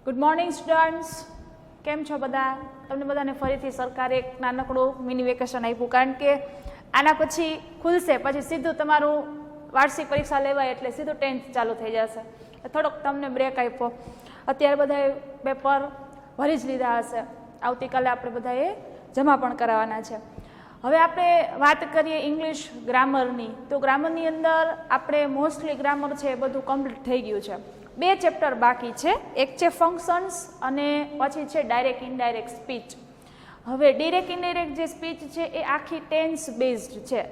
Good morning students, કેમ છો બધા? તમને બધાને ફરીથી સરકારે એક નાનકડું મિની વેકેશન આપ્યું, કારણ કે આના પછી ખુલશે, પછી સીધું તમારું વાર્ષિક પરીક્ષા લેવાય એટલે સીધું 10th ચાલુ થઈ જશે. થોડોક તમને બ્રેક આપ્યો. અત્યારે બધાએ પેપર ભરી જ લીધા હશે, આવતીકાલે આપણે બધાએ જમા પણ કરાવવાના છે. હવે આપણે વાત કરીએ ઇંગ્લિશ ગ્રામરની, તો ગ્રામરની અંદર આપણે મોસ્ટલી ગ્રામર છે એ બધું કમ્પ્લીટ થઈ ગયું છે. 2 ચેપ્ટર બાકી છે, એક છે ફંક્શન્સ અને પછી છે ડાયરેક્ટ ઇનડાયરેક્ટ સ્પીચ. હવે ડાયરેક્ટ ઇનડાયરેક્ટ જે સ્પીચ છે એ આખી ટેન્સ બેઝડ છે.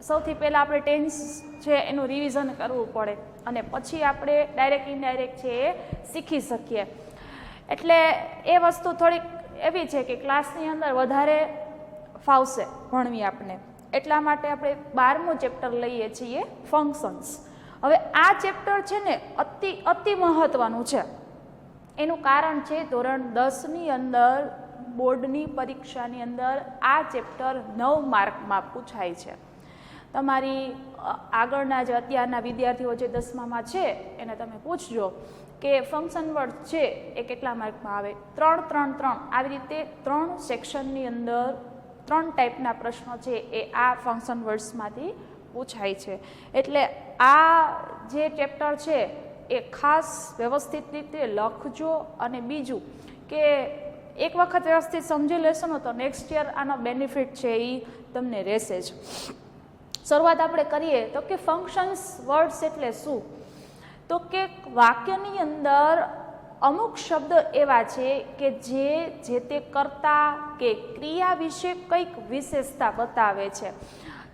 સૌથી પહેલાં આપણે ટેન્સ છે એનું રિવિઝન કરવું પડે અને પછી આપણે ડાયરેક્ટ ઇનડાયરેક્ટ છે એ શીખી શકીએ. એટલે એ વસ્તુ થોડીક એવી છે કે ક્લાસની અંદર વધારે ફાવશે ભણવી આપણે, એટલા માટે આપણે 12મું ચેપ્ટર લઈએ છીએ ફંક્શન્સ. હવે આ ચેપ્ટર છે ને અતિ મહત્વનું છે. એનું કારણ છે ધોરણ 10ની અંદર બોર્ડની પરીક્ષાની અંદર આ ચેપ્ટર 9 માર્કમાં પૂછાય છે. તમારી આગળના જે અત્યારના વિદ્યાર્થીઓ જે 10મામાં છે એને તમે પૂછજો કે ફંક્શન વર્ડ છે એ કેટલા માર્કમાં આવે. 3, 3, 3 આવી રીતે 3 સેક્શનની અંદર 3 ટાઈપના પ્રશ્નો છે એ આ ફંક્શન વર્ડ્સમાંથી પૂછાય છે. એટલે આ જે ચેપ્ટર છે એ ખાસ વ્યવસ્થિત રીતે લખજો. અને બીજું કે એક વખત વ્યવસ્થિત સમજી લેશો ને તો નેક્સ્ટ યર આનો બેનિફિટ છે એ તમને રહેશે જ. શરૂઆત આપણે કરીએ તો કે ફંક્શન્સ વર્ડ્સ એટલે શું? તો કે વાક્યની અંદર અમુક શબ્દ એવા છે કે જે તે કર્તા કે ક્રિયા વિશે કંઈક વિશેષતા બતાવે છે,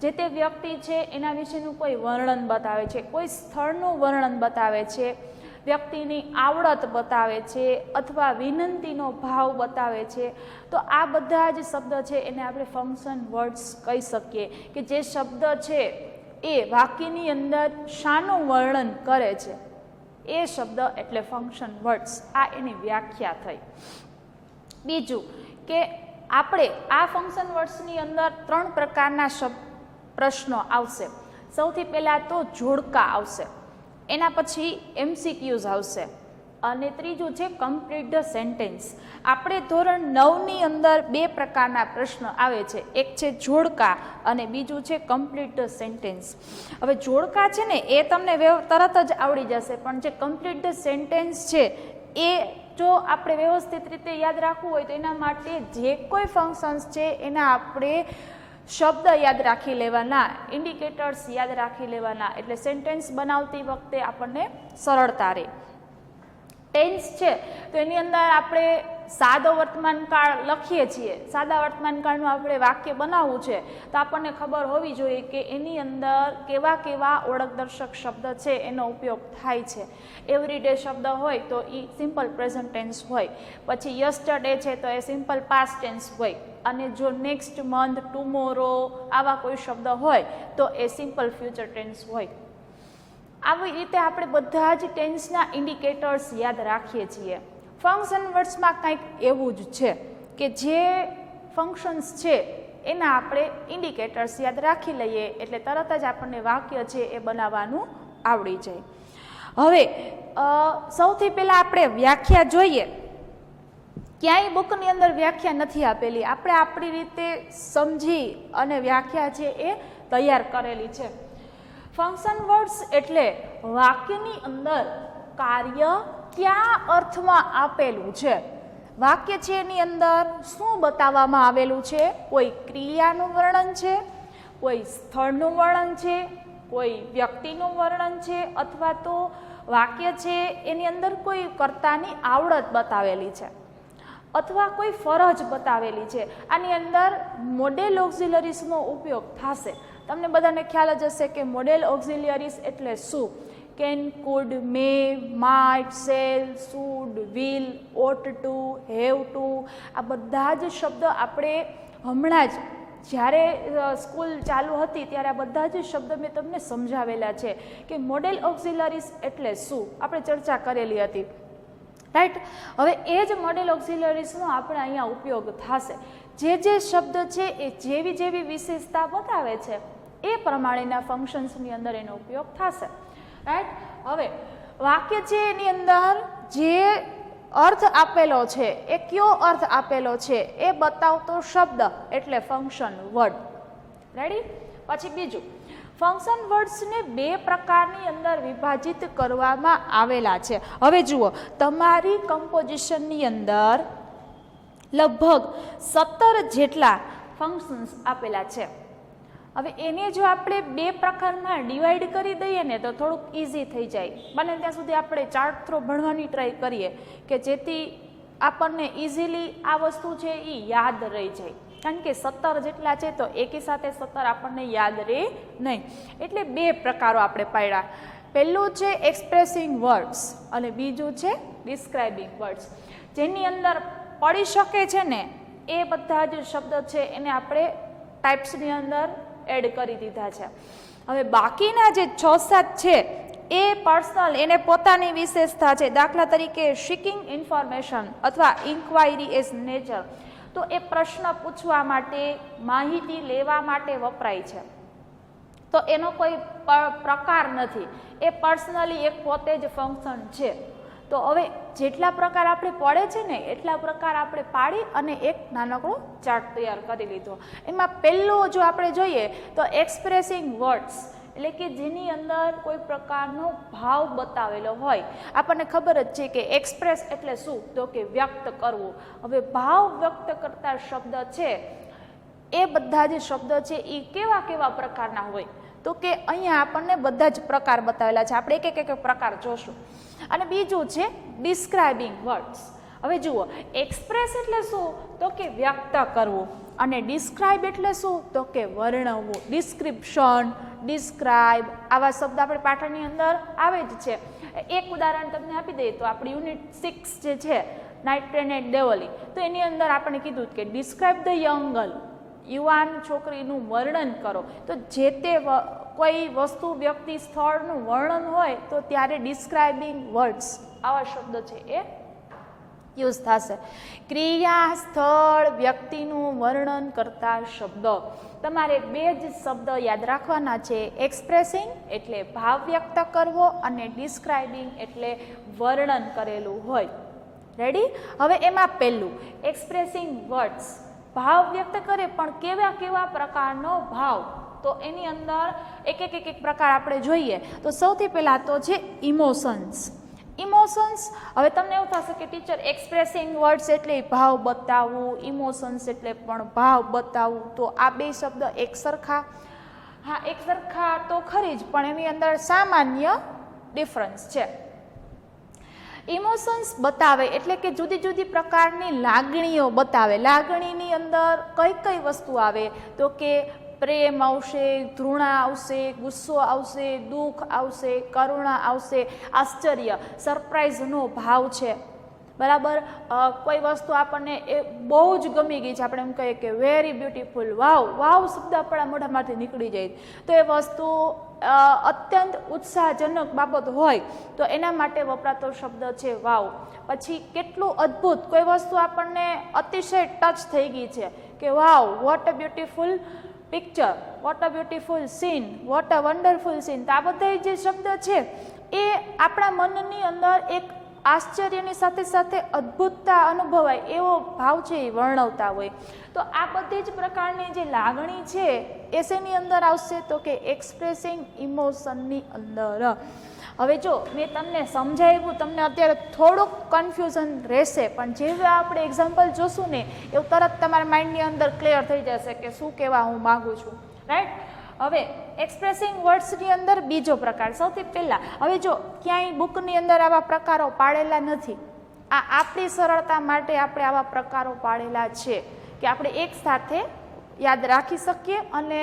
જે તે વ્યક્તિ છે એના વિશેનું કોઈ વર્ણન બતાવે છે, કોઈ સ્થળનું વર્ણન બતાવે છે, વ્યક્તિની આવડત બતાવે છે અથવા વિનંતીનો ભાવ બતાવે છે. તો આ બધા જ શબ્દ છે એને આપણે ફંક્શન વર્ડ્સ કહી શકીએ, કે જે શબ્દ છે એ વાક્યની અંદર શાનું વર્ણન કરે છે એ શબ્દ એટલે ફંક્શન વર્ડ્સ. આ એની વ્યાખ્યા થઈ. બીજું કે આપણે આ ફંક્શન વર્ડ્સની અંદર 3 પ્રકારના પ્રશ્નો આવશે. સૌથી પહેલાં તો જોડકા આવશે, એના પછી MCQs આવશે અને ત્રીજું છે કમ્પ્લીટ ધ સેન્ટેન્સ. આપણે ધોરણ 9ની અંદર 2 પ્રકારના પ્રશ્ન આવે છે, એક છે જોડકા અને બીજું છે કમ્પ્લીટ ધ સેન્ટેન્સ. હવે જોડકા છે ને એ તમને તરત જ આવડી જશે, પણ જે કમ્પ્લીટ ધ સેન્ટેન્સ છે એ જો આપણે વ્યવસ્થિત રીતે યાદ રાખવું હોય તો એના માટે જે કોઈ ફંક્શન્સ છે એના આપણે શબ્દ યાદ રાખી લેવાના, ઇન્ડિકેટર્સ યાદ રાખી લેવાના, એટલે સેન્ટેન્સ બનાવતી વખતે આપણને સરળતા રહે. ટેન્સ છે તો એની અંદર આપણે સાદો વર્તમાનકાળ લખીએ છીએ. સાદા વર્તમાનકાળનું આપણે વાક્ય બનાવવું છે તો આપણને ખબર હોવી જોઈએ કે એની અંદર કેવા કેવા ઓળખદર્શક શબ્દ છે એનો ઉપયોગ થાય છે. એવરીડે શબ્દ હોય તો એ સિમ્પલ પ્રેઝન્ટ ટેન્સ હોય, પછી યસ્ટરડે છે તો એ સિમ્પલ પાસ્ટ ટેન્સ હોય, અને જો નેક્સ્ટ મંથ, ટુમોરો આવા કોઈ શબ્દ હોય તો એ સિમ્પલ ફ્યુચર ટેન્સ હોય. આવી રીતે આપણે બધા જ ટેન્સના ઇન્ડિકેટર્સ યાદ રાખીએ છીએ. ફંક્શન વર્ડ્સમાં કંઈક એવું જ છે કે જે ફંક્શન્સ છે એના આપણે ઇન્ડિકેટર્સ યાદ રાખી લઈએ એટલે તરત જ આપણને વાક્ય છે એ બનાવવાનું આવડી જાય. હવે સૌથી પહેલાં આપણે વ્યાખ્યા જોઈએ. ક્યાંય બુકની અંદર વ્યાખ્યા નથી આપેલી, આપણે આપણી રીતે સમજી અને વ્યાખ્યા છે એ તૈયાર કરેલી છે. ફંક્શન વર્ડ્સ એટલે વાક્યની અંદર કાર્ય કયા અર્થમાં આપેલું છે, વાક્ય છે એની અંદર શું બતાવવામાં આવેલું છે, કોઈ ક્રિયાનું વર્ણન છે, કોઈ સ્થળનું વર્ણન છે, કોઈ વ્યક્તિનું વર્ણન છે, અથવા તો વાક્ય છે એની અંદર કોઈ કર્તાની આવડત બતાવેલી છે અથવા કોઈ ફરજ બતાવેલી છે. આની અંદર મોડેલ ઓક્ઝિલરીઝનો ઉપયોગ થશે. તમને બધાને ખ્યાલ જ હશે કે મોડેલ ઓક્ઝિલરીઝ એટલે શું. Can, could, may, might, shall, should, will, ought to, have to, આ બધા જ શબ્દ આપણે હમણાં જ જ્યારે સ્કૂલ ચાલુ હતી ત્યારે આ બધા જ શબ્દ મેં તમને સમજાવેલા છે કે મોડેલ ઓક્ઝિલરીઝ એટલે શું, આપણે ચર્ચા કરેલી હતી, રાઈટ. હવે એ જ મોડેલ ઓક્ઝિલરીઝનો આપણે અહીંયા ઉપયોગ થશે. જે શબ્દ છે એ જેવી જેવી વિશેષતા બતાવે છે એ પ્રમાણેના ફંક્શન્સની અંદર એનો ઉપયોગ થશે, રાઈટ. હવે વાક્ય છે એની અંદર જે અર્થ આપેલો છે એ કયો અર્થ આપેલો છે એ બતાવતો શબ્દ એટલે ફંક્શન વર્ડ. રેડી? પછી બીજું, ફંક્શન વર્ડ્સને બે પ્રકારની અંદર વિભાજિત કરવામાં આવેલા છે. હવે જુઓ, તમારી કમ્પોઝિશનની અંદર લગભગ 17 જેટલા ફંક્શન્સ આપેલા છે. હવે એને જો આપણે બે પ્રકારમાં ડિવાઈડ કરી દઈએ ને તો થોડુંક ઇઝી થઈ જાય. બને ત્યાં સુધી આપણે ચાર્ટ થ્રો ભણવાની ટ્રાય કરીએ કે જેથી આપણને ઇઝીલી આ વસ્તુ છે એ યાદ રહી જાય. કારણ કે 17 જેટલા છે તો એકી સાથે 17 આપણને યાદ રહે નહીં. એટલે બે પ્રકારો આપણે પાડ્યા. પહેલું છે એક્સપ્રેસિંગ વર્ડ્સ અને બીજું છે ડિસ્ક્રાઇબિંગ વર્ડ્સ. જેની અંદર પડી શકે છે ને એ બધા જ શબ્દ છે એને આપણે ટાઈપ્સની અંદર એડ કરી દીધા છે. હવે બાકીના જે 6-7 છે એ પર્સનલ, એને પોતાની વિશેષતા છે. દાખલા તરીકે સિકિંગ ઇન્ફોર્મેશન અથવા ઇન્ક્વાયરી એઝ નેચર, તો એ પ્રશ્ન પૂછવા માટે, માહિતી લેવા માટે વપરાય છે. તો એનો કોઈ પ્રકાર નથી, એ પર્સનલી એક પોતે જ ફંક્શન છે. તો હવે જેટલા પ્રકાર આપણે પડે છે ને એટલા પ્રકાર આપણે પાડી અને એક નાનકડો ચાર્ટ તૈયાર કરી લીધો. એમાં પહેલું જો આપણે જોઈએ તો એક્સપ્રેસિંગ વર્ડ્સ, એટલે કે જેની અંદર કોઈ પ્રકારનો ભાવ બતાવેલો હોય. આપણને ખબર જ છે કે એક્સપ્રેસ એટલે શું, તો કે વ્યક્ત કરવું. હવે ભાવ વ્યક્ત કરતા શબ્દ છે એ બધા જે શબ્દ છે એ કેવા કેવા પ્રકારના હોય, તો કે અહીંયા આપણને બધા જ પ્રકાર બતાવેલા છે. આપણે એક પ્રકાર જોશું. અને બીજું છે ડિસ્ક્રાઇબિંગ વર્ડ્સ. હવે જુઓ, એક્સપ્રેસ એટલે શું, તો કે વ્યક્ત કરવું, અને ડિસ્ક્રાઇબ એટલે શું, તો કે વર્ણવવું. ડિસ્ક્રિપ્શન, ડિસ્ક્રાઇબ આવા શબ્દ આપણે પાઠની અંદર આવે જ છે. એક ઉદાહરણ તમને આપી દઈએ તો આપણી યુનિટ 6 જે છે નાઇટ્રેટ એન્ડ ડેવલી, તો એની અંદર આપણે કીધું કે ડિસ્ક્રાઇબ ધ યંગ ગર્લ, યુવાન છોકરીનું વર્ણન કરો. તો જે તે કોઈ વસ્તુ, વ્યક્તિ, સ્થળનું વર્ણન હોય તો ત્યારે ડિસ્ક્રાઇબિંગ વર્ડ્સ આવા શબ્દ છે એ યુઝ થશે. ક્રિયા, સ્થળ, વ્યક્તિનું વર્ણન કરતા શબ્દો. તમારે બે જ શબ્દ યાદ રાખવાના છે. એક્સપ્રેસિંગ એટલે ભાવ વ્યક્ત કરવો અને ડિસ્ક્રાઇબિંગ એટલે વર્ણન કરેલું હોય. રેડી? હવે એમાં પહેલું એક્સપ્રેસિંગ વર્ડ્સ, ભાવ વ્યક્ત કરે પણ કેવા કેવા પ્રકારનો ભાવ, તો એની અંદર એક પ્રકાર આપણે જોઈએ. તો સૌથી પહેલાં તો છે ઇમોશન્સ. ઇમોશન્સ, હવે તમને એવું થશે કે ટીચર એક્સપ્રેસિંગ વર્ડ્સ એટલે ભાવ બતાવવું, ઇમોશન્સ એટલે પણ ભાવ બતાવવું, તો આ બે શબ્દ એક સરખા? હા, એક સરખા તો ખરી જ, પણ એની અંદર સામાન્ય ડિફરન્સ છે. ઇમોશન્સ બતાવે એટલે કે જુદી જુદી પ્રકારની લાગણીઓ બતાવે. લાગણીની અંદર કઈ કઈ વસ્તુ આવે, તો કે પ્રેમ આવશે, ઘૃણા આવશે, ગુસ્સો આવશે, દુઃખ આવશે, કરુણા આવશે, આશ્ચર્ય, સરપ્રાઈઝનો ભાવ છે. બરાબર? કોઈ વસ્તુ આપણને એ બહુ જ ગમી ગઈ છે, આપણે એમ કહીએ કે વેરી બ્યુટીફુલ, વાવ, વાવ શબ્દ આપણા મોઢામાંથી નીકળી જાય, તો એ વસ્તુ અત્યંત ઉત્સાહજનક બાબત હોય તો એના માટે વપરાતો શબ્દ છે વાવ. પછી કેટલું અદ્ભુત, કોઈ વસ્તુ આપણને અતિશય ટચ થઈ ગઈ છે કે wow, what a beautiful picture, what a beautiful scene, what a wonderful scene. તો આ બધા જે શબ્દ છે એ આપણા મનની અંદર એક આશ્ચર્યની સાથે સાથે અદ્ભુતતા અનુભવાય એવો ભાવ છે એ વર્ણવતા હોય. તો આ બધી જ પ્રકારની જે લાગણી છે એ શેની અંદર આવશે, તો કે એક્સપ્રેસિંગ ઇમોશનની અંદર. હવે જો મેં તમને સમજાવ્યું, તમને અત્યારે થોડુંક કન્ફ્યુઝન રહેશે, પણ જેવું આપણે એક્ઝામ્પલ જોશું ને એવું તરત તમારા માઇન્ડની અંદર ક્લિયર થઈ જશે કે શું કહેવા હું માગું છું. રાઈટ? હવે એક્સપ્રેસિંગ વર્ડ્સની અંદર બીજો પ્રકાર, સૌથી પહેલાં, હવે જો ક્યાંય બુકની અંદર આવા પ્રકારો પાડેલા નથી, આ આપણી સરળતા માટે આપણે આવા પ્રકારો પાડેલા છે કે આપણે એક સાથે યાદ રાખી શકીએ અને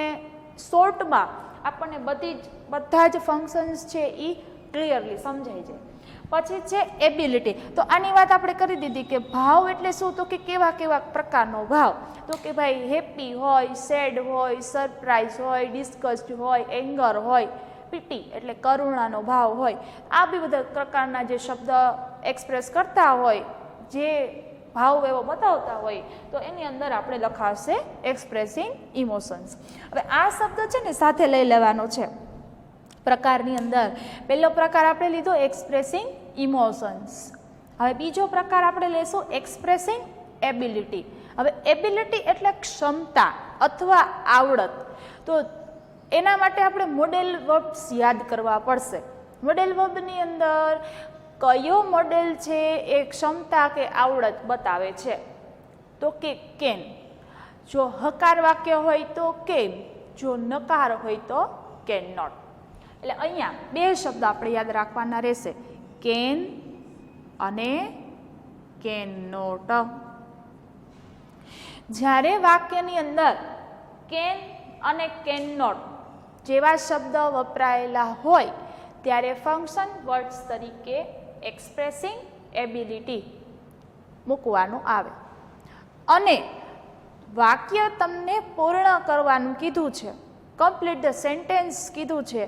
શોર્ટમાં આપણને બધા જ ફંક્શન્સ છે એ ક્લિયરલી સમજાઈ જાય. પછી છે એબિલિટી. તો આની વાત આપણે કરી દીધી કે ભાવ એટલે શું, તો કે કેવા કેવા પ્રકારનો ભાવ, તો કે ભાઈ હેપી હોય, સેડ હોય, સરપ્રાઈઝ હોય, ડિસ્કસ્ડ હોય, એંગર હોય, પીટી એટલે કરુણાનો ભાવ હોય. આ બી બધા પ્રકારના જે શબ્દ એક્સપ્રેસ કરતા હોય, જે ભાવ એવો બતાવતા હોય, તો એની અંદર આપણે લખાશે એક્સપ્રેસિંગ ઇમોશન્સ. હવે આ શબ્દ છે ને સાથે લઈ લેવાનો છે પ્રકારની અંદર. પહેલો પ્રકાર આપણે લીધો એક્સપ્રેસિંગ ઇમોશન્સ. હવે બીજો પ્રકાર આપણે લેશું એક્સપ્રેસિંગ એબિલિટી. હવે એબિલિટી એટલે ક્ષમતા અથવા આવડત. તો એના માટે આપણે મોડેલ વર્બ્સ યાદ કરવા પડશે. મોડેલ વર્બની અંદર કયો મોડેલ છે એ ક્ષમતા કે આવડત બતાવે છે? તો કે કેન. જો હકાર વાક્ય હોય તો કેન, જો નકાર હોય તો કેન નોટ. એટલે અહીંયા બે શબ્દ આપણે યાદ રાખવાના રહેશે, કેન અને કેન નોટ. જ્યારે વાક્યની અંદર કેન અને કેન નોટ જેવા શબ્દ વપરાયેલા હોય ત્યારે ફંક્શન વર્ડ્સ તરીકે એક્સપ્રેસિંગ એબિલિટી મૂકવાનું આવે. અને વાક્ય તમને પૂર્ણ કરવાનું કીધું છે, કમ્પ્લીટ ધ સેન્ટેન્સ કીધું છે,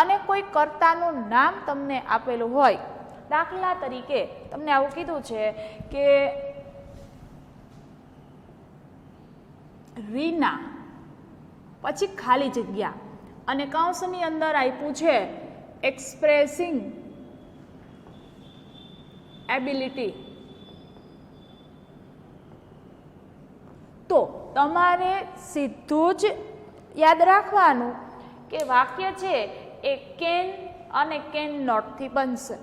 અને કોઈ કર્તાનું નામ તમને આપેલું હોય. દાખલા તરીકે તમને આવું કીધું છે કે રીના પછી ખાલી જગ્યા અને કૌંસની અંદર આપ્યું છે એક્સપ્રેસિંગ એબિલિટી. તો તમારે સીધું જ યાદ રાખવાનું કે વાક્ય છે એ કેન અને કેન નોટથી બનશે.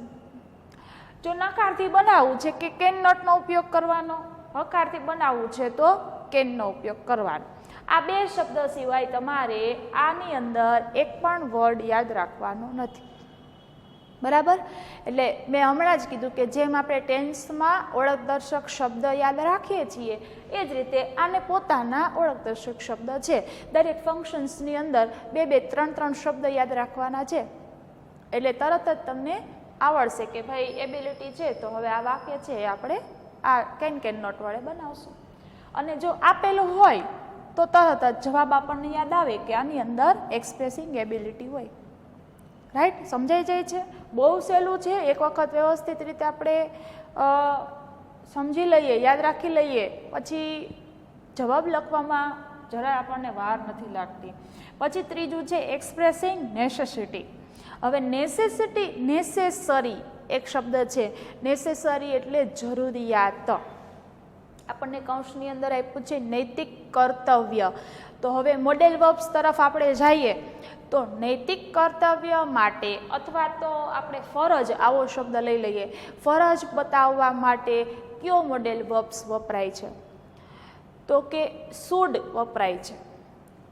જો નકારથી બનાવવું છે કે કેન નોટનો ઉપયોગ કરવાનો, હકારથી બનાવવું છે તો કેનનો ઉપયોગ કરવાનો. આ બે શબ્દ સિવાય તમારે આની અંદર એક પણ વર્ડ યાદ રાખવાનો નથી. બરાબર? એટલે મેં હમણાં જ કીધું કે જેમ આપણે ટેન્સમાં ઓળખદર્શક શબ્દ યાદ રાખીએ છીએ એ જ રીતે આને પોતાના ઓળખદર્શક શબ્દ છે. દરેક ફંક્શન્સની અંદર બે બે ત્રણ ત્રણ શબ્દ યાદ રાખવાના છે. એટલે તરત જ તમને આવડશે કે ભાઈ એબિલિટી છે તો હવે આ વાક્ય છે એ આપણે આ કેન નોટ વડે બનાવશું. અને જો આપેલું હોય તો તરત જ જવાબ આપણને યાદ આવે કે આની અંદર એક્સપ્રેસિંગ એબિલિટી હોય. રાઈટ? સમજાઈ જાય છે? બહુ સહેલું છે. એક વખત વ્યવસ્થિત રીતે આપણે સમજી લઈએ, યાદ રાખી લઈએ, પછી જવાબ લખવામાં જરાય આપણને વાર નથી લાગતી. પછી ત્રીજું છે એક્સપ્રેસિંગ નેસેસિટી. હવે નેસેસરી એક શબ્દ છે. નેસેસરી એટલે જરૂરિયાત. આપણને કૌંસની અંદર આપ્યું છે નૈતિક કર્તવ્ય. તો હવે મોડેલ વર્બ્સ તરફ આપણે જઈએ તો નૈતિક કર્તવ્ય માટે અથવા તો આપણે ફરજ આવો શબ્દ લઈ લઈએ. ફરજ બતાવવા માટે કયો મોડેલ વર્બ્સ વપરાય છે? તો કે શુડ વપરાય છે.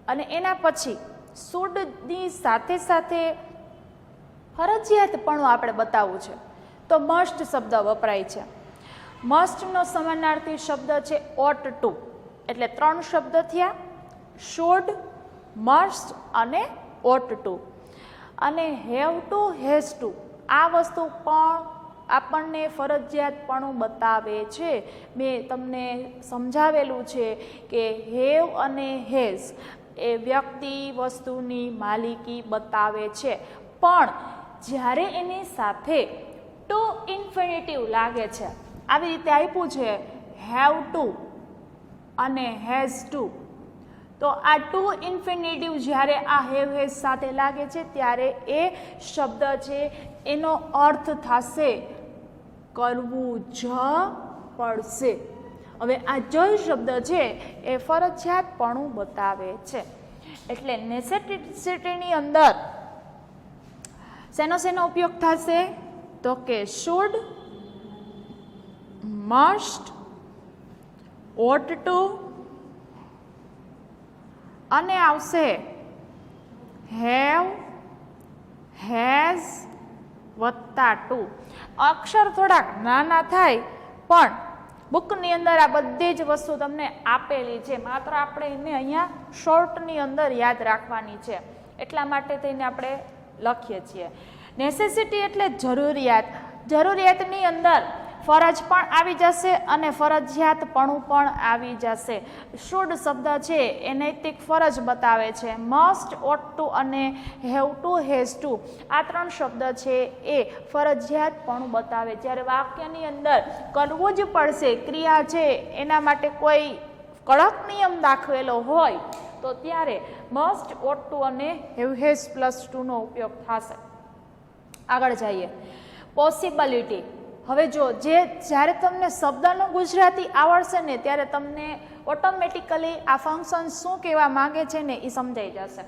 અને એના પછી શુડની સાથે સાથે ફરજિયાતપણું આપણે બતાવવું છે તો મસ્ટ શબ્દ વપરાય છે. મસ્ટનો સમાનાર્થી શબ્દ છે ઓટ ટુ. એટલે ત્રણ શબ્દ થયા, શુડ, મસ્ટ અને ઓટ ટુ. અને હેવ ટુ, હેઝ ટુ આ વસ્તુ પણ આપણને ફરજિયાતપણું બતાવે છે. મેં તમને સમજાવેલું છે કે હેવ અને હેઝ એ વ્યક્તિ વસ્તુની માલિકી બતાવે છે, પણ જ્યારે એની સાથે ટુ ઇન્ફિનિટિવ લાગે છે, આવી રીતે આપ્યું છે હેવ ટુ અને હેઝ ટુ, તો આ ટુ ઇન્ફિનિટિવ જ્યારે આ હેવ હેઝ સાથે લાગે છે ત્યારે એ શબ્દ છે એનો અર્થ થશે કરવું જ પડશે. હવે આ જ શબ્દ છે એ ફરજિયાતપણું બતાવે છે. એટલે નેસેસિટીની અંદર શેનો ઉપયોગ થશે? તો કે શુડ, મસ્ટ, ઓટ ટુ અને આવશે હેવ, હેઝ વત્તા ટુ. અક્ષર થોડાક નાના થાય પણ બુકની અંદર આ બધી જ વસ્તુ તમને આપેલી છે, માત્ર આપણે એને અહીંયા શોર્ટની અંદર યાદ રાખવાની છે, એટલા માટે થઈને આપણે લખીએ છીએ. નેસેસિટી એટલે જરૂરિયાત. જરૂરિયાતની અંદર ફરજ પણ આવી જશે અને ફરજિયાતપણું પણ આવી જશે. શુડ શબ્દ છે એ નૈતિક ફરજ બતાવે છે. મસ્ટ, ઓટ ટુ અને હેવ ટુ, હેઝ ટુ આ ત્રણ શબ્દ છે એ ફરજિયાતપણું બતાવે. જ્યારે વાક્યની અંદર કરવું જ પડશે ક્રિયા છે એના માટે કોઈ કડક નિયમ દાખવેલો હોય તો ત્યારે મસ્ટ, ઓટ ટુ અને હેવ, હેઝ પ્લસ ટુનો ઉપયોગ થશે. આગળ જઈએ. પોસિબિલિટી. હવે જો જ્યારે તમને શબ્દનું ગુજરાતી આવડશે ને ત્યારે તમને ઓટોમેટિકલી આ ફંક્શન શું કહેવા માંગે છે ને એ સમજાઈ જશે.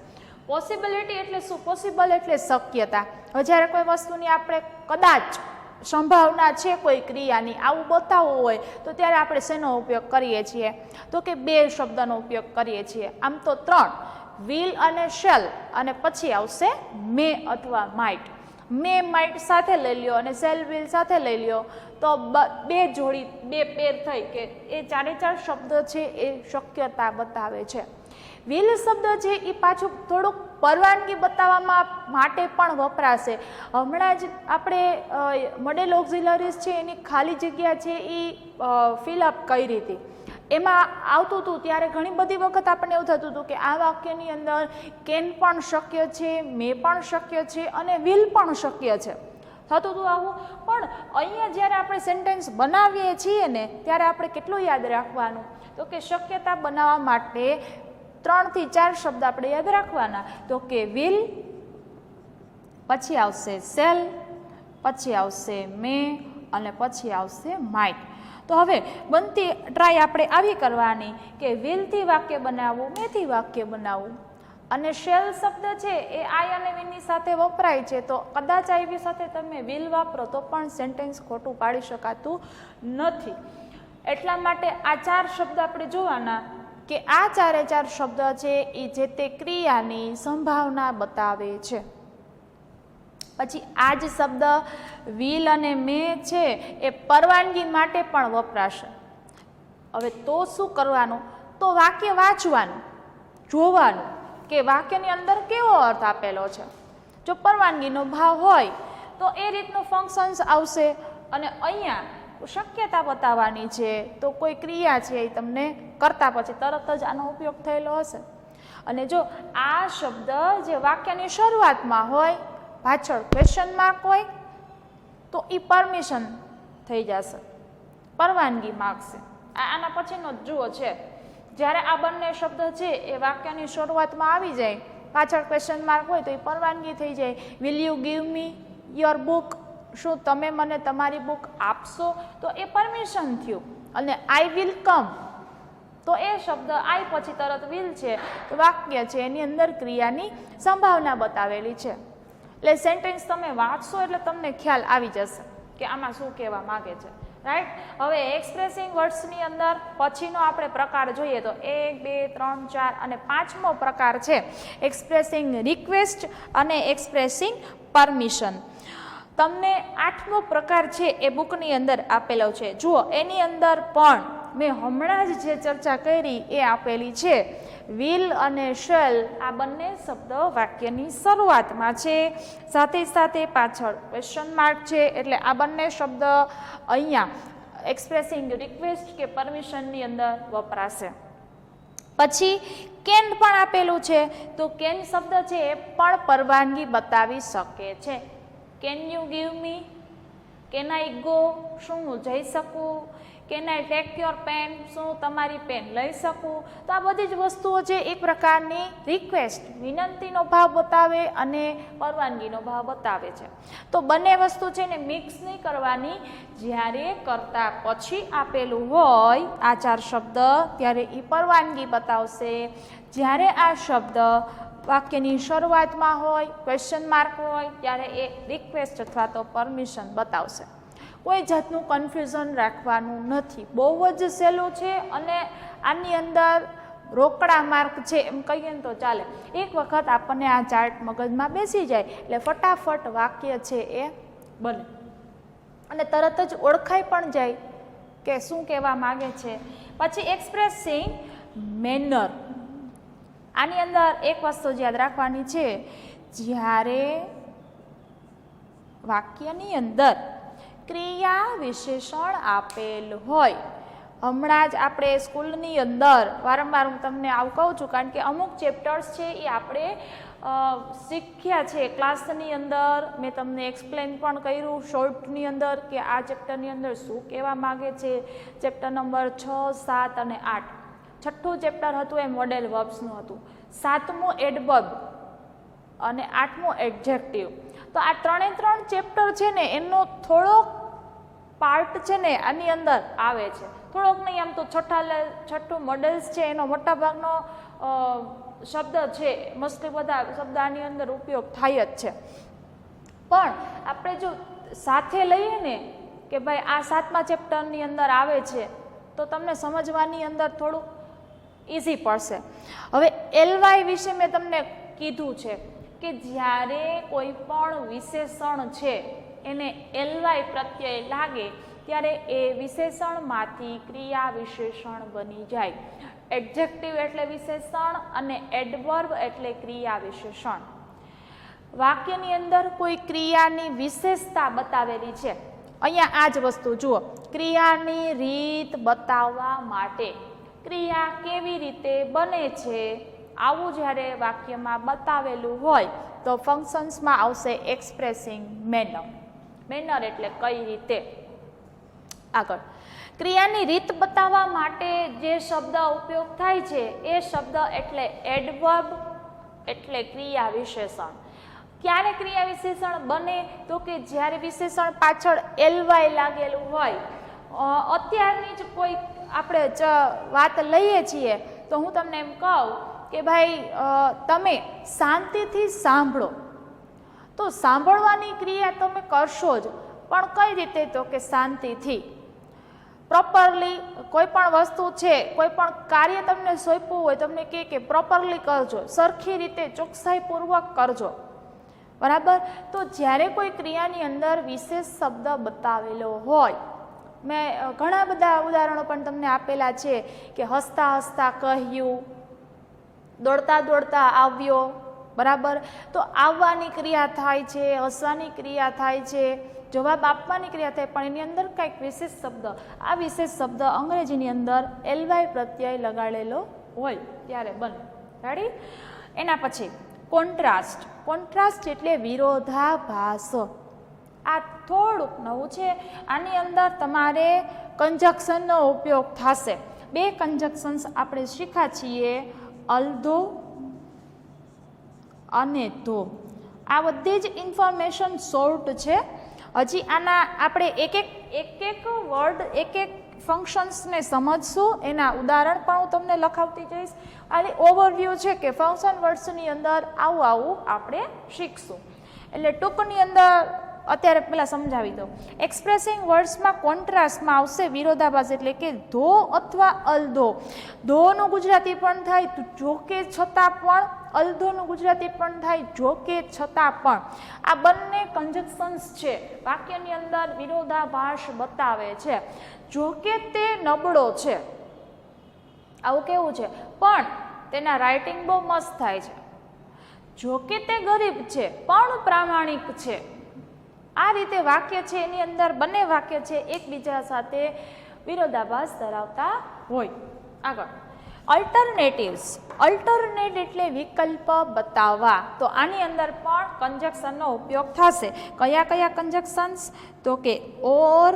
પોસિબિલિટી એટલે શું? પોસિબલ એટલે શક્યતા. હવે જ્યારે કોઈ વસ્તુની આપણે કદાચ સંભાવના છે કોઈ ક્રિયાની આવું બતાવવું હોય તો ત્યારે આપણે શેનો ઉપયોગ કરીએ છીએ? તો કે બે શબ્દનો ઉપયોગ કરીએ છીએ. આમ તો ત્રણ, વિલ અને શેલ, અને પછી આવશે મે અથવા માઇટ. મે માઇટ સાથે લઈ લ્યો અને સેલ વિલ સાથે લઈ લ્યો તો બે જોડી, બે પેર થઈ કે એ ચારે ચાર શબ્દ છે એ શક્યતા બતાવે છે. વિલ શબ્દ છે એ પાછું થોડુંક પરવાનગી બતાવવામાં માટે પણ વપરાશે. હમણાં જ આપણે મોડેલ ઓક્ઝિલરીઝ છે એની ખાલી જગ્યા છે એ ફિલઅપ કરી હતી. એમાં આવતું હતું ત્યારે ઘણી બધી વખત આપણને એવું થતું હતું કે આ વાક્યની અંદર કેન પણ શક્ય છે, મે પણ શક્ય છે અને વિલ પણ શક્ય છે, થતું હતું આવું. પણ અહીંયા જ્યારે આપણે સેન્ટેન્સ બનાવીએ છીએ ને ત્યારે આપણે કેટલું યાદ રાખવાનું? તો કે શક્યતા બનાવવા માટે 3 થી 4 શબ્દ આપણે યાદ રાખવાના. તો કે વિલ, પછી આવશે સેલ, પછી આવશે મે અને પછી આવશે માઇટ. તો હવે બનતી ટ્રાય આપણે આવી કરવાની કે વિલથી વાક્ય બનાવવું, મેથી વાક્ય બનાવવું. અને શેલ શબ્દ છે એ આઈ અને વિલની સાથે વપરાય છે, તો કદાચ આઈ સાથે તમે વિલ વાપરો તો પણ સેન્ટેન્સ ખોટું પાડી શકાતું નથી. એટલા માટે આ 4 શબ્દ આપણે જોવાના કે આ ચારે ચાર શબ્દ છે એ જે તે ક્રિયાની સંભાવના બતાવે છે. પછી આ જ શબ્દ વિલ અને મે છે એ પરવાનગી માટે પણ વપરાશે. હવે તો શું કરવાનું? તો વાક્ય વાંચવાનું, જોવાનું કે વાક્યની અંદર કેવો અર્થ આપેલો છે. જો પરવાનગીનો ભાવ હોય તો એ રીતનું ફંક્શન્સ આવશે. અને અહીંયા શક્યતા બતાવવાની છે તો કોઈ ક્રિયા છે એ તમને કરતા પછી તરત જ આનો ઉપયોગ થયેલો હશે. અને જો આ શબ્દ જે વાક્યની શરૂઆતમાં હોય, પાછળ ક્વેશ્ચન માર્ક હોય તો એ પરમિશન થઈ જશે, પરવાનગી માગશે. આના પછીનો જુઓ છે, જ્યારે આ બંને શબ્દ છે એ વાક્યની શરૂઆતમાં આવી જાય, પાછળ ક્વેશ્ચન માર્ક હોય તો એ પરવાનગી થઈ જાય. Will you give me your book, શું તમે મને તમારી બુક આપશો? તો એ પરમિશન થયું. અને આઈ વિલ કમ, તો એ શબ્દ આઈ પછી તરત વિલ છે તો વાક્ય છે એની અંદર ક્રિયાની સંભાવના બતાવેલી છે. એટલે સેન્ટેન્સ તમે વાંચશો એટલે તમને ખ્યાલ આવી જશે કે આમાં શું કહેવા માગે છે. રાઈટ. હવે એક્સપ્રેસિંગ વર્ડ્સની અંદર પછીનો આપણે પ્રકાર જોઈએ તો 1, 2, 3, 4 અને 5મો પ્રકાર છે એક્સપ્રેસિંગ રિક્વેસ્ટ અને એક્સપ્રેસિંગ પરમિશન. તમને 8મો પ્રકાર છે એ બુકની અંદર આપેલો છે. જુઓ એની અંદર પણ મેં હમણાં જ જે ચર્ચા કરી એ આપેલી છે. વિલ અને શેલ આ બંને શબ્દ વાક્યની શરૂઆતમાં છે, સાથે સાથે પાછળ ક્વેશ્ચન માર્ક છે, એટલે આ બંને શબ્દ અહીંયા એક્સપ્રેસિંગ રિક્વેસ્ટ કે પરમિશનની અંદર વપરાશે. પછી કેન પણ આપેલું છે, તો કેન શબ્દ છે એ પણ પરવાનગી બતાવી શકે છે. Can you give me, can I go, શું હું જઈ શકું, can I take your pen, શું તમારી પેન લઈ શકું. તો આ બધી જ વસ્તુઓ છે એક પ્રકારની રિક્વેસ્ટ, વિનંતીનો ભાવ બતાવે અને પરવાનગીનો ભાવ બતાવે છે. તો બંને વસ્તુ છે ને મિક્સ નહીં કરવાની. જ્યારે કરતા પછી આપેલું હોય આ 4 શબ્દ ત્યારે એ પરવાનગી બતાવશે. જ્યારે આ શબ્દ વાક્યની શરૂઆતમાં હોય, ક્વેશ્ચન માર્ક હોય ત્યારે એ રિક્વેસ્ટ અથવા તો પરમિશન બતાવશે. કોઈ જાતનું કન્ફ્યુઝન રાખવાનું નથી. બહુ જ સહેલું છે અને આની અંદર રોકડા માર્ક છે એમ કહીએ ને તો ચાલે. એક વખત આપણને આ ચાર્ટ મગજમાં બેસી જાય એટલે ફટાફટ વાક્ય છે એ બને અને તરત જ ઓળખાઈ પણ જાય કે શું કહેવા માગે છે. પછી એક્સપ્રેસિંગ મેનર. આની અંદર એક વસ્તુ યાદ રાખવાની છે, જ્યારે વાક્યની અંદર ક્રિયા વિશેષણ આપેલ હોય. હમણાં જ આપણે સ્કૂલની અંદર વારંવાર હું તમને આવું કહું છું કારણ કે અમુક ચેપ્ટર્સ છે એ આપણે શીખ્યા છે ક્લાસની અંદર. મેં તમને એક્સપ્લેન પણ કર્યું શોર્ટની અંદર કે આ ચેપ્ટરની અંદર શું કહેવા માગે છે. ચેપ્ટર નંબર 6, 7 અને 8. 6થું ચેપ્ટર હતું એ મોડેલ વર્બ્સનું હતું, 7મું એડવર્બ અને 8મું એડજેક્ટિવ. તો આ 3 ચેપ્ટર છે ને એનો થોડોક પાર્ટ છે ને આની અંદર આવે છે, થોડોક નહીં, આમ તો છઠ્ઠું મોડેલ્સ છે એનો મોટાભાગનો શબ્દ છે, મોસ્ટલી બધા શબ્દ આની અંદર ઉપયોગ થાય જ છે. પણ આપણે જો સાથે લઈએ ને કે ભાઈ આ 7મા ચેપ્ટરની અંદર આવે છે તો તમને સમજવાની અંદર થોડું ઇઝી પડશે. હવે એલવાય વિશે મેં તમને કીધું છે કે જ્યારે કોઈ પણ વિશેષણ છે એને એલવાય પ્રત્યય લાગે ત્યારે એ વિશેષણમાંથી ક્રિયા વિશેષણ બની જાય. એડજેક્ટિવ એટલે વિશેષણ અને એડવર્બ એટલે ક્રિયા વિશેષણ. વાક્યની અંદર કોઈ ક્રિયાની વિશેષતા બતાવેલી છે. અહીંયા આ જ વસ્તુ જુઓ, ક્રિયાની રીત બતાવવા માટે, ક્રિયા કેવી રીતે બને છે આવું જ્યારે વાક્યમાં બતાવેલું હોય તો ફંક્શન્સમાં આવશે એક્સપ્રેસિંગ મેનર. મેનર એટલે કઈ રીતે. આગળ ક્રિયાની રીત બતાવવા માટે જે શબ્દ ઉપયોગ થાય છે એ શબ્દ એટલે એડવર્બ એટલે ક્રિયા વિશેષણ. ક્યારે ક્રિયા વિશેષણ બને તો કે જ્યારે વિશેષણ પાછળ એલવાય લાગેલું હોય. અત્યારની જ કોઈ આપણે વાત લઈએ છીએ તો હું તમને એમ કહું કે ભાઈ તમે શાંતિથી સાંભળો, તો સાંભળવાની ક્રિયા તમે કરશો જ, પણ કઈ રીતે તો કે શાંતિથી, પ્રોપરલી. કોઈ પણ વસ્તુ છે, કોઈ પણ કાર્ય તમને સોંપ્યું હોય, તમને કે પ્રોપરલી કરજો, સરખી રીતે ચોકસાઈપૂર્વક કરજો, બરાબર. તો જ્યારે કોઈ ક્રિયાની અંદર વિશેષ શબ્દ બતાવેલો હોય, મેં ઘણા બધા ઉદાહરણો પણ તમને આપેલા છે કે હસતા હસતા કહ્યું, દોડતા દોડતા આવ્યો, બરાબર. તો આવવાની ક્રિયા થાય છે, હસવાની ક્રિયા થાય છે, જવાબ આપવાની ક્રિયા થાય, પણ એની અંદર કંઈક વિશેષ શબ્દ, આ વિશેષ શબ્દ અંગ્રેજીની અંદર એલવાય પ્રત્યય લગાડેલો હોય ત્યારે બને. રેડી. એના પછી કોન્ટ્રાસ્ટ. કોન્ટ્રાસ્ટ એટલે વિરોધાભાસ. આ થોડુંક નવું છે. આની અંદર તમારે કંજક્શનનો ઉપયોગ થશે. 2 કંજક્શન્સ આપણે શીખ્યા છીએ, અલ્ધો અને ધો. આ બધી જ ઇન્ફોર્મેશન શોર્ટ છે. હજી આના આપણે એક એક વર્ડ, એક ફંક્શન્સને સમજશું, એના ઉદાહરણ પણ હું તમને લખાવતી જઈશ. આ ઓવરવ્યૂ છે કે ફંક્શન વર્ડ્સની અંદર આવું આપણે શીખશું. એટલે ટૂંકની અંદર અત્યારે પહેલાં સમજાવી દઉં. એક્સપ્રેસિંગ વર્ડ્સમાં કોન્ટ્રાસ્ટમાં આવશે વિરોધાભાસ, એટલે કે ધો અથવા અલ્ધો. ધોનું ગુજરાતી પણ થાય જો કે છતાં પણ, અલ્ધોનું ગુજરાતી પણ થાય જો કે છતાં પણ. આ બંને કંજક્શન્સ છે, વાક્યની અંદર વિરોધાભાસ બતાવે છે. જો કે તે નબળો છે, આવું કેવું છે, પણ તેના રાઇટિંગ બહુ મસ્ત થાય છે. જો કે તે ગરીબ છે પણ પ્રામાણિક છે. આ રીતે વાક્ય છે એની અંદર બંને વાક્ય છે એકબીજા સાથે વિરોધાભાસ ધરાવતા હોય. આગળ અલ્ટરનેટિવ્સ. અલ્ટરનેટ એટલે વિકલ્પ બતાવવા. તો આની અંદર પણ કંજક્શનનો ઉપયોગ થશે. કયા કયા કંજક્શન્સ તો કે ઓર,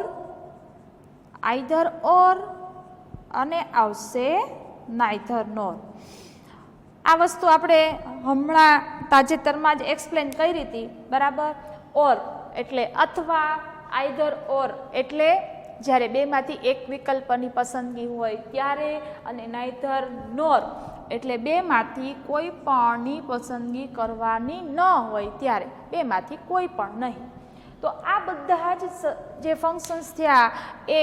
આઈધર ઓર અને આવશે નાઈધર નોર. આ વસ્તુ આપણે હમણાં તાજેતરમાં જ એક્સપ્લેન કરી હતી, બરાબર. ઓર એટલે અથવા, આઈધર ઓર એટલે જ્યારે બેમાંથી એક વિકલ્પની પસંદગી હોય ત્યારે, અને નાઈધર નોર એટલે બેમાંથી કોઈ પણની પસંદગી કરવાની ન હોય ત્યારે, બેમાંથી કોઈ પણ નહીં. તો આ બધા જ જે ફંક્શન્સ થયા એ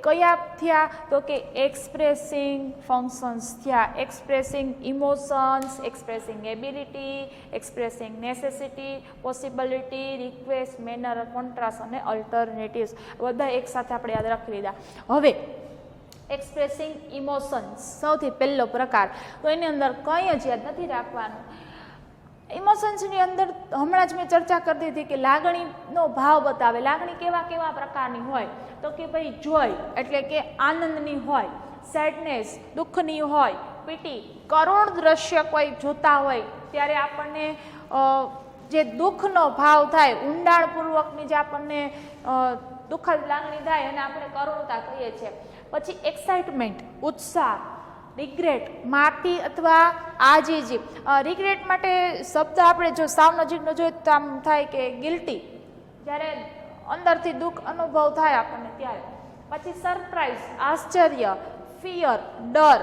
કયા થયા તો કે એક્સપ્રેસિંગ ફંક્શન્સ થયા. Expressing emotions, expressing ability, expressing necessity, possibility, request, manner, contrast અને અલ્ટરનેટિવ્સ બધા એકસાથે આપણે યાદ રાખી લીધા. હવે એક્સપ્રેસિંગ ઇમોશન્સ સૌથી પહેલો પ્રકાર, તો એની અંદર કંઈ જ યાદ નથી રાખવાનું. ઇમોશન્સની અંદર હમણાં જ મેં ચર્ચા કરતી હતી કે લાગણીનો ભાવ બતાવે. લાગણી કેવા કેવા પ્રકારની હોય તો કે ભાઈ જોય એટલે કે આનંદની હોય, સેડનેસ દુઃખની હોય, પીટી કરુણ દ્રશ્ય કોઈ જોતા હોય ત્યારે આપણને જે દુઃખનો ભાવ થાય, ઊંડાણપૂર્વકની જે આપણને દુઃખદ લાગણી થાય અને આપણે કરુણતા કહીએ છીએ. પછી એક્સાઇટમેન્ટ ઉત્સાહ, રિગ્રેટ માફી અથવા આજીજી. રિગ્રેટ માટે શબ્દ આપણે જો સાવ નજીકનો જોઈએ તો આમ થાય કે ગિલ્ટી, જ્યારે અંદરથી દુઃખ અનુભવ થાય આપણને ત્યારે. પછી સરપ્રાઈઝ, આશ્ચર્ય, ફિયર, ડર,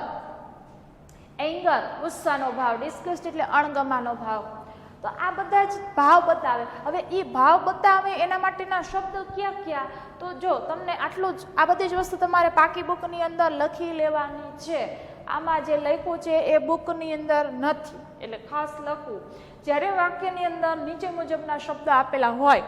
એંગર, ગુસ્સાનો ભાવ, ડિસ્ગસ્ટ એટલે અણગમાનો ભાવ. તો આ બધા જ ભાવ બતાવે. હવે એ ભાવ બતાવે એના માટેના શબ્દ ક્યાં ક્યાં? તો જો તમને આટલું જ, આ બધી જ વસ્તુ તમારે પાકી બુકની અંદર લખી લેવાની છે. આમાં જે લખ્યું છે એ બુકની અંદર નથી, એટલે ખાસ લખવું. જ્યારે વાક્યની અંદર નીચે મુજબના શબ્દ આપેલા હોય,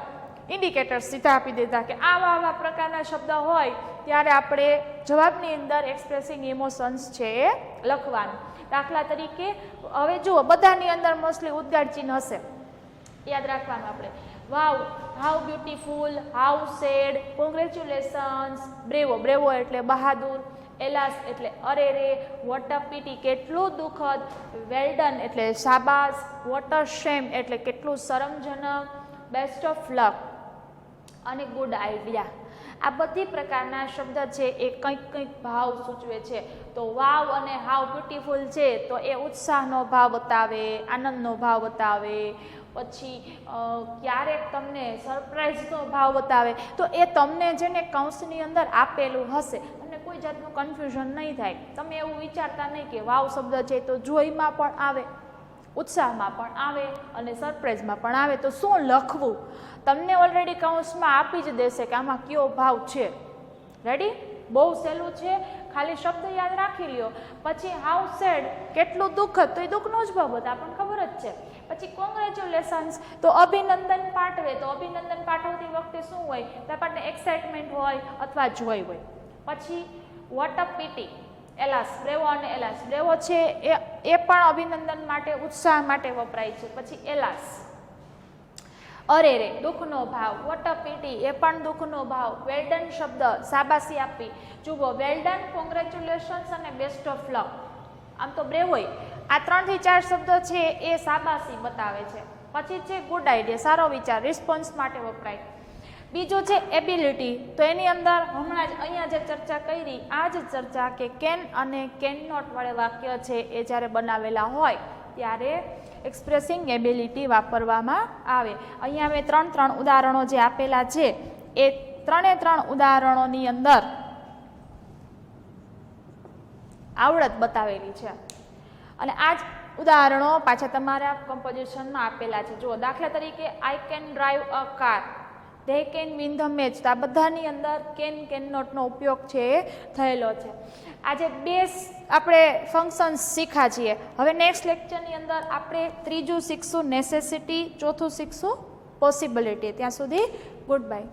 ઇન્ડિકેટર સીધા આપી દેતા કે આવા આવા પ્રકારના શબ્દ હોય ત્યારે આપણે જવાબની અંદર એક્સપ્રેસિંગ ઇમોશન્સ છે એ લખવાનું. દાખલા તરીકે હવે જુઓ, બધાની અંદર મોસ્ટલી ઉદ્ગાર ચિહ્ન હશે, યાદ રાખવાનું આપણે. Wow, how beautiful, how sad, congratulations, bravo, bravo એટલે બહાદુર, એલાસ એટલે અરે રે, વોટ અ પીટી કેટલું દુઃખદ, વેલ ડન એટલે શાબાશ, વોટ અ શેમ એટલે કેટલું શરમજનક, બેસ્ટ ઓફ લક અને ગુડ આઈડિયા. આ બધી પ્રકારના શબ્દ છે એ કંઈક કંઈક ભાવ સૂચવે છે. તો વાવ અને હાઉ બ્યુટીફુલ છે તો એ ઉત્સાહનો ભાવ બતાવે, આનંદનો ભાવ બતાવે. પછી ક્યારેક તમને સરપ્રાઈઝનો ભાવ બતાવે. તો એ તમને જેને કૌંસની અંદર આપેલું હશે, તમને કોઈ જાતનું કન્ફ્યુઝન નહીં થાય. તમે એવું વિચારતા નહીં કે વાવ શબ્દ છે તો જોઈમાં પણ આવે, ઉત્સાહમાં પણ આવે અને સરપ્રાઈઝમાં પણ આવે. તો શું લખવું? તમને ઓલરેડી કૌંસમાં આપી જ દેશે કે આમાં કયો ભાવ છે. રેડી? બહુ સહેલું છે, ખાલી શબ્દ યાદ રાખી લ્યો. પછી હાઉ સેડ કેટલું દુઃખદ, તો એ દુઃખનો જ ભાવ બધા આપણને ખબર જ છે. પછી કોંગ્રેચ્યુલેશન્સ તો અભિનંદન પાઠવે, તો અભિનંદન પાઠવતી વખતે શું હોય? તો આપણને એક્સાઇટમેન્ટ હોય અથવા જોય હોય. પછી વોટ અ પીટી, એલાસ, બ્રેવો અને એલાસ. બ્રેવો છે એ પણ અભિનંદન માટે, ઉત્સાહ માટે વપરાય છે. પછી એલાસ, અરે રે, દુઃખનો ભાવ. વોટ અ પીટી એ પણ દુઃખનો ભાવ. વેલડન શબ્દ, શાબાશી આપી. જુઓ, વેલડન, કોંગ્રેચ્યુલેશન્સ અને બેસ્ટ ઓફ લક. આમ તો બ્રેવોય, આ 3 થી 4 શબ્દ છે એ શાબાશી બતાવે છે. પછી છે ગુડ આઈડિયા, સારો વિચાર, રિસ્પોન્સ માટે વપરાય. બીજો છે એબિલિટી, તો એની અંદર હમણાં જ અહીંયા જે ચર્ચા કરી આ જ ચર્ચા કે કેન અને કેન નોટ વાળા વાક્ય છે એ જ્યારે બનાવેલા હોય ત્યારે એક્સપ્રેસિંગ એબિલિટી વાપરવામાં આવે. અહીંયા મેં 3 ઉદાહરણો જે આપેલા છે એ 3 ઉદાહરણોની અંદર આવડત બતાવેલી છે અને આ જ ઉદાહરણો પાછા તમારા કમ્પોઝિશનમાં આપેલા છે. જુઓ, દાખલા તરીકે I can drive a car, they can win the match. તો આ બધાની અંદર કેન કેન નોટનો ઉપયોગ છે એ થયેલો છે. આજે 2 આપણે ફંક્શન્સ શીખ્યા છીએ. હવે નેક્સ્ટ લેક્ચરની અંદર આપણે 3જું શીખશું નેસેસિટી, 4થું શીખશું પોસિબિલિટી. ત્યાં સુધી ગુડ બાય.